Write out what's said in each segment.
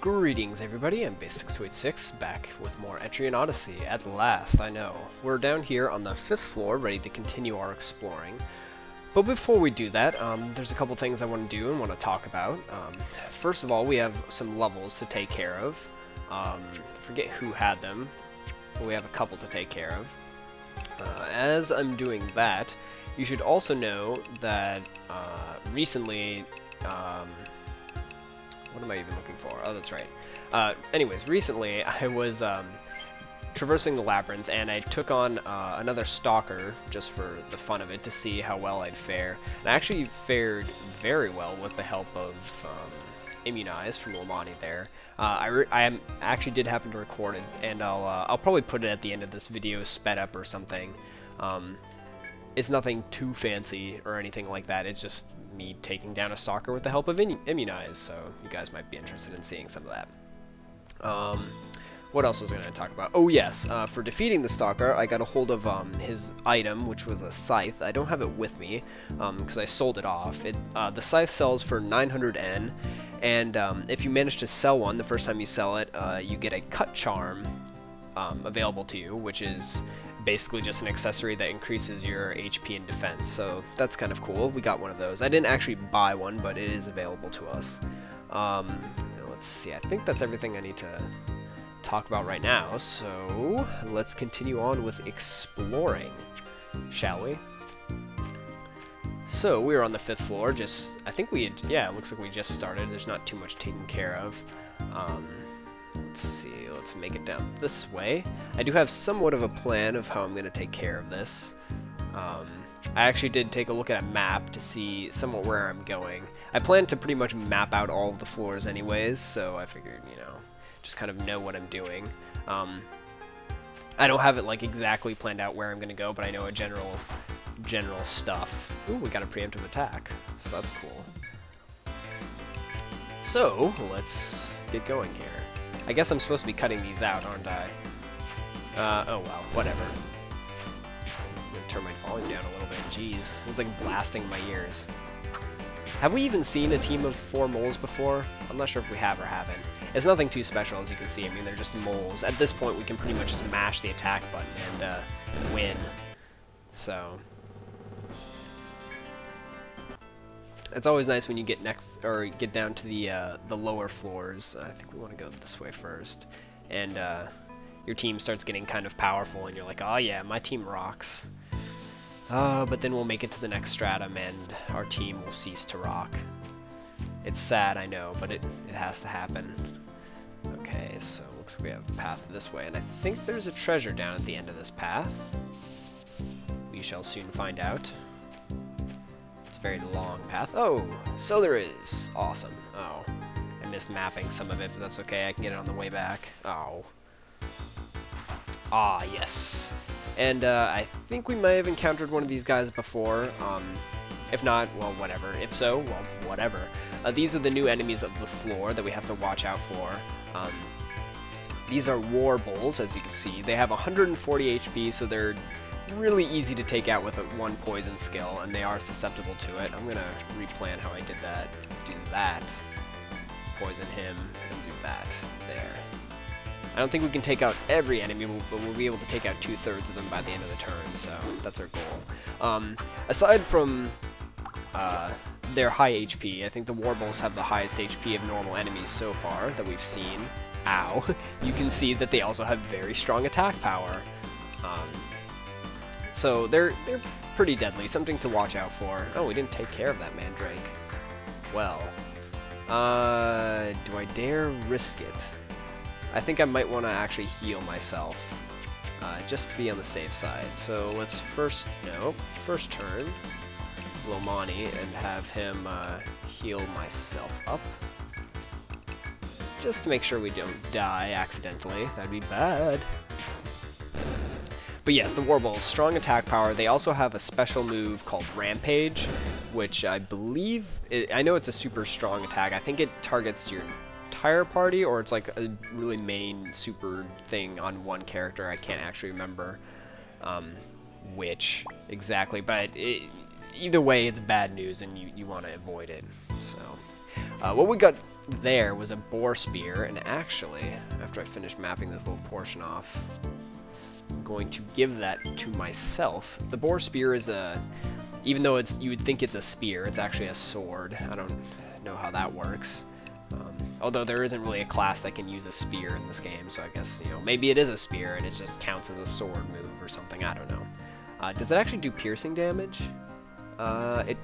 Greetings everybody, I'm Base6286, back with more Etrian Odyssey. At last, I know. We're down here on the 5th floor, ready to continue our exploring. But before we do that, there's a couple things I want to do and want to talk about. First of all, we have some levels to take care of. I forget who had them, but we have a couple to take care of. As I'm doing that, you should also know that recently... what am I even looking for? Oh, that's right. Anyways, recently I was traversing the labyrinth and I took on another stalker just for the fun of it to see how well I'd fare. And I actually fared very well with the help of Immunize from Lomani there. I actually did happen to record it, and I'll probably put it at the end of this video sped up or something. It's nothing too fancy or anything like that. It's just me taking down a stalker with the help of Immunize, so you guys might be interested in seeing some of that. What else was I going to talk about? Oh yes, for defeating the stalker, I got a hold of his item, which was a scythe. I don't have it with me, because I sold it off. The scythe sells for 900N, and if you manage to sell one the first time you sell it, you get a cut charm available to you, which is basically just an accessory that increases your HP and defense, so that's kind of cool. We got one of those. I didn't actually buy one, but it is available to us. Let's see, I think that's everything I need to talk about right now, so let's continue on with exploring, shall we? So, we're on the 5th floor, I think we had, yeah, it looks like we just started. There's not too much taken care of. Let's see, let's make it down this way. I do have somewhat of a plan of how I'm going to take care of this. I actually did take a look at a map to see somewhat where I'm going. I plan to pretty much map out all of the floors anyways, so I figured, you know, just kind of know what I'm doing. I don't have it like exactly planned out where I'm going to go, but I know a general stuff. Ooh, we got a preemptive attack, so that's cool. So, let's get going here. I guess I'm supposed to be cutting these out, aren't I? Oh well, whatever. I'm gonna turn my volume down a little bit. Jeez, it was like blasting my ears. Have we even seen a team of 4 moles before? I'm not sure if we have or haven't. It's nothing too special, as you can see. I mean, they're just moles. At this point, we can pretty much just mash the attack button and win. So... it's always nice when you get get down to the lower floors. I think we want to go this way first, and your team starts getting kind of powerful, and you're like, oh yeah, my team rocks. But then we'll make it to the next stratum, and our team will cease to rock. It's sad, I know, but it has to happen. Okay, so looks like we have a path this way, and I think there's a treasure down at the end of this path. We shall soon find out. Very long path. Oh, so there is. Awesome. Oh, I missed mapping some of it, but that's okay. I can get it on the way back. Oh. Ah, yes. And I think we may have encountered one of these guys before. If not, well, whatever. If so, well, whatever. These are the new enemies of the floor that we have to watch out for. These are war bulls, as you can see. They have 140 HP, so they're really easy to take out with a 1 poison skill, and they are susceptible to it. I'm gonna replan how I did that. Let's do that. Poison him, and do that. There. I don't think we can take out every enemy, but we'll be able to take out 2/3 of them by the end of the turn, so that's our goal. Aside from their high HP, I think the Warbulls have the highest HP of normal enemies so far that we've seen. Ow. You can see that they also have very strong attack power. So they're pretty deadly, something to watch out for. Oh, we didn't take care of that mandrake. Well, do I dare risk it? I think I might want to actually heal myself, just to be on the safe side. So let's first turn Lomani and have him heal myself up, just to make sure we don't die accidentally. That'd be bad. But yes, the Warbulls, strong attack power. They also have a special move called Rampage, which I believe... I know it's a super strong attack. I think it targets your entire party, or it's like a really main super thing on one character. I can't actually remember which exactly, but either way, it's bad news, and you want to avoid it. So, what we got there was a boar spear, and actually, after I finish mapping this little portion off, I'm going to give that to myself. The boar spear is even though you would think it's a spear, it's actually a sword. I don't know how that works. Although there isn't really a class that can use a spear in this game, so I guess, maybe it is a spear and it just counts as a sword move or something, I don't know. Does it actually do piercing damage? It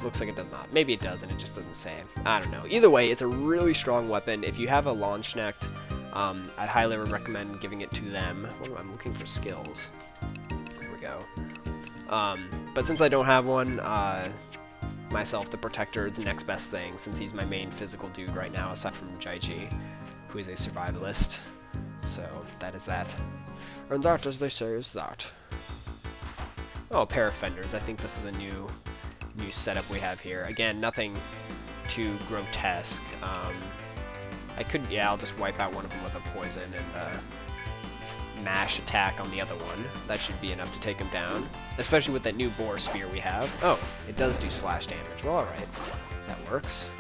looks like it does not. Maybe it does and it just doesn't say. I don't know. Either way, it's a really strong weapon. If you have a Launchknecht, I'd highly recommend giving it to them. I'm looking for skills. Here we go. But since I don't have one, myself, the Protector, is the next best thing, since he's my main physical dude right now, aside from Jaichi, who is a survivalist. So, that is that. And that, as they say, is that. Oh, a pair of fenders. I think this is a new setup we have here. Again, nothing too grotesque. I'll just wipe out one of them with a poison and mash attack on the other one. That should be enough to take him down, especially with that new boar spear we have. Oh, it does do slash damage. Well, alright. That works.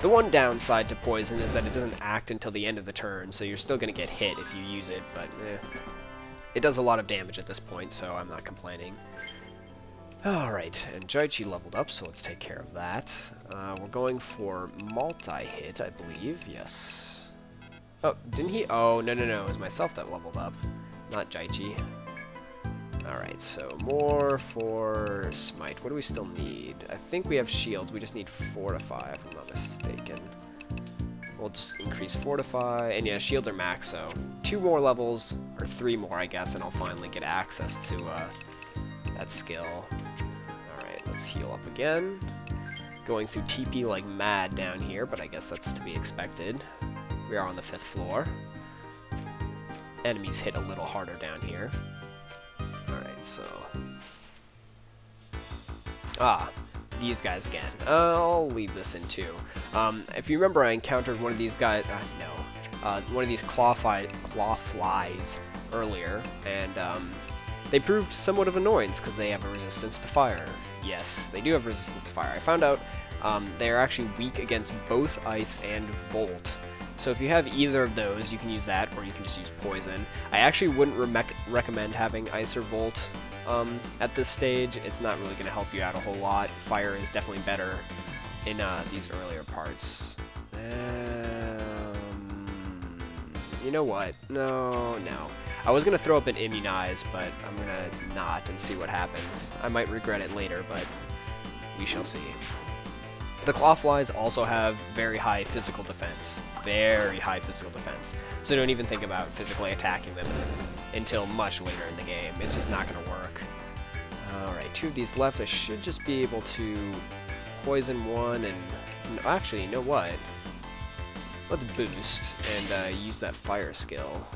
The one downside to poison is that it doesn't act until the end of the turn, so you're still going to get hit if you use it, but it does a lot of damage at this point, so I'm not complaining. Alright, and Jaichi leveled up, so let's take care of that. We're going for multi-hit, I believe. Yes. Oh, didn't he? Oh, no. It was myself that leveled up, not Jaichi. Alright, so more for Smite. What do we still need? I think we have shields. We just need Fortify, if I'm not mistaken. We'll just increase Fortify. And yeah, shields are max, so 2 more levels, or 3 more, I guess, and I'll finally get access to that skill. Alright, let's heal up again. Going through TP like mad down here, but I guess that's to be expected. We are on the 5th floor. Enemies hit a little harder down here. Alright, so... these guys again. I'll leave this in too. If you remember, I encountered one of these guys... one of these claw flies earlier, and they proved somewhat of annoyance because they have a resistance to fire. Yes, they do have resistance to fire. I found out they are actually weak against both ice and volt. So if you have either of those, you can use that, or you can just use poison. I actually wouldn't recommend having ice or volt at this stage. It's not really going to help you out a whole lot. Fire is definitely better in these earlier parts. You know what? No. I was going to throw up an Immunize, but I'm going to not and see what happens. I might regret it later, but we shall see. The Clawflies also have very high physical defense. Very high physical defense. So don't even think about physically attacking them until much later in the game. It's just not going to work. Alright, 2 of these left. I should just be able to poison one and... Actually, you know what? Let's boost and use that fire skill.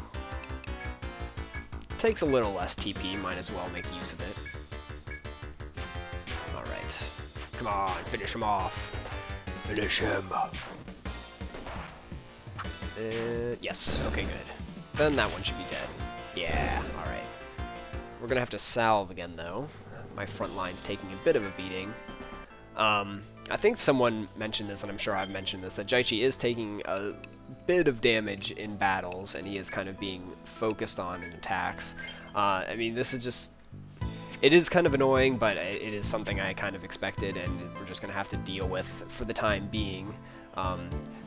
Takes a little less TP, might as well make use of it. Alright. Come on, finish him off. Finish him. Yes, okay, good. Then that one should be dead. Yeah, alright. We're gonna have to salve again, though. My front line's taking a bit of a beating. I think someone mentioned this, and I'm sure I've mentioned this, that Jaichi is taking a bit of damage in battles, and he is kind of being focused on in attacks. I mean, this is just... It is kind of annoying, but it is something I kind of expected, and we're just going to have to deal with for the time being.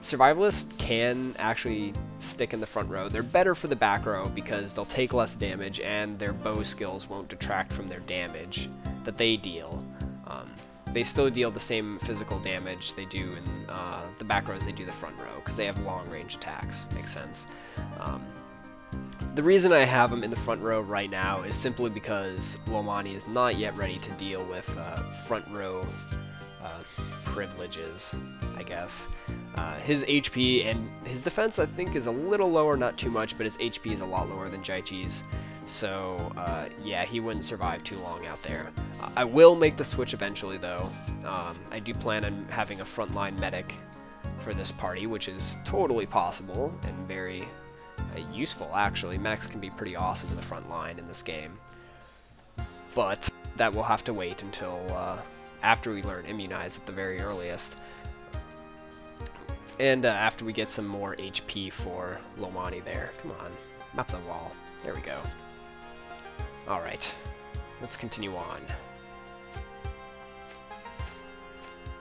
Survivalists can actually stick in the front row. They're better for the back row because they'll take less damage, and their bow skills won't detract from their damage that they deal. They still deal the same physical damage they do in the back rows they do the front row, because they have long-range attacks. Makes sense. The reason I have them in the front row right now is simply because Lomani is not yet ready to deal with front row privileges, I guess. His HP and his defense, I think, is a little lower, not too much, but his HP is a lot lower than Jaichi's. So, yeah, he wouldn't survive too long out there. I will make the switch eventually, though. I do plan on having a frontline medic for this party, which is totally possible and very useful, actually. Medics can be pretty awesome in the front line in this game. But that will have to wait until after we learn Immunize at the very earliest. And after we get some more HP for Lomani there. Come on, map the wall. There we go. Alright, let's continue on.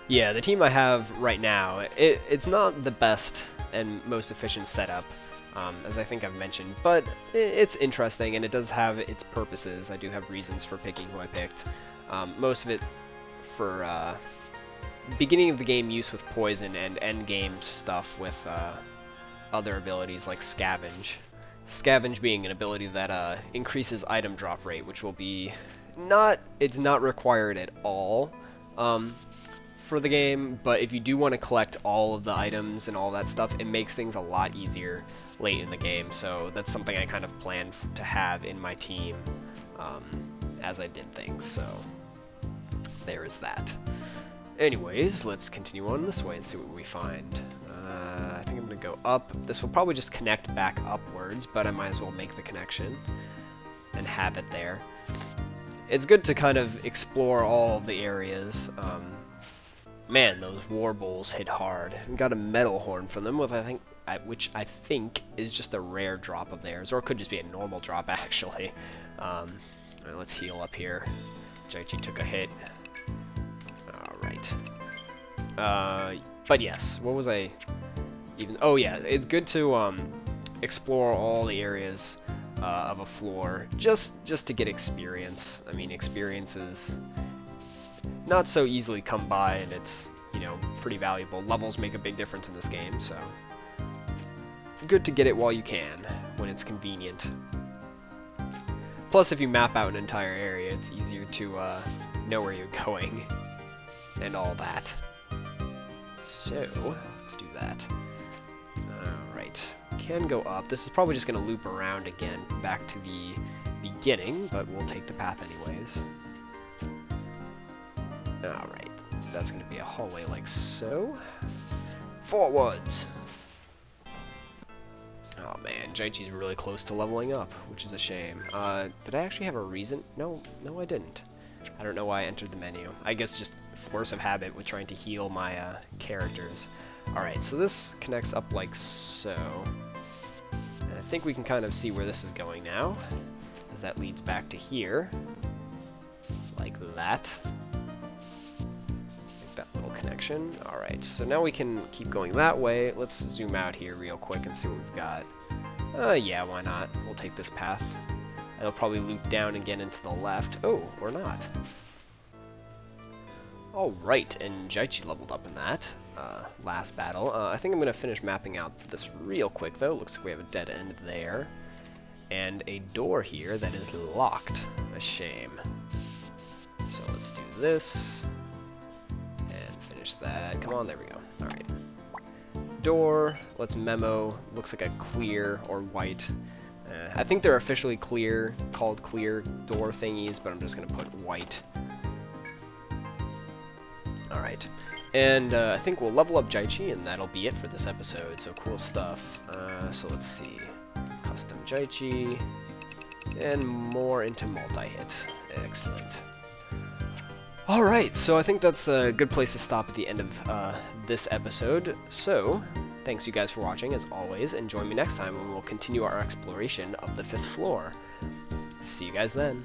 Yeah, the team I have right now, it's not the best and most efficient setup, as I think I've mentioned, but it's interesting and it does have its purposes. I do have reasons for picking who I picked. Most of it for beginning of the game use with poison and end game stuff with other abilities like scavenge. Scavenge being an ability that increases item drop rate, which will be it's not required at all for the game, but if you do want to collect all of the items and all that stuff, it makes things a lot easier late in the game, so that's something I kind of planned to have in my team as I did things, so there is that. Anyways, let's continue on this way and see what we find. I think I'm going to go up. This will probably just connect back upwards, but I might as well make the connection and have it there. It's good to kind of explore all of the areas. Man, those warbles hit hard. We got a metal horn from them, which I think is just a rare drop of theirs, or it could just be a normal drop actually. Alright, let's heal up here. Jaichi took a hit. Alright. But yes, what was I even... Oh yeah, it's good to explore all the areas of a floor, just to get experience. I mean, experience is not so easily come by, and it's, you know, pretty valuable. Levels make a big difference in this game, so good to get it while you can, when it's convenient. Plus, if you map out an entire area, it's easier to know where you're going and all that. So, let's do that. Alright, can go up. This is probably just going to loop around again back to the beginning, but we'll take the path anyways. Alright, that's going to be a hallway like so. Forwards! Oh man, Jaichi's really close to leveling up, which is a shame. Did I actually have a reason? No, I didn't. I don't know why I entered the menu. I guess just force of habit with trying to heal my characters. Alright, so this connects up like so. And I think we can kind of see where this is going now, as that leads back to here. Like that. Like that little connection. Alright, so now we can keep going that way. Let's zoom out here real quick and see what we've got. Yeah, why not? We'll take this path. It'll probably loop down again into the left. Oh, or not. Alright, and Jaichi leveled up in that last battle. I think I'm going to finish mapping out this real quick, though. Looks like we have a dead end there. And a door here that is locked. A shame. So let's do this. And finish that. Come on, there we go. Alright. Door. Let's memo. Looks like a clear or white. I think they're officially clear, called clear door thingies, but I'm just going to put white. Alright, and I think we'll level up Jaichi, and that'll be it for this episode, so cool stuff. So let's see, custom Jaichi, and more into multi-hit. Excellent. Alright, so I think that's a good place to stop at the end of this episode, so thanks you guys for watching, as always, and join me next time when we'll continue our exploration of the 5th floor. See you guys then.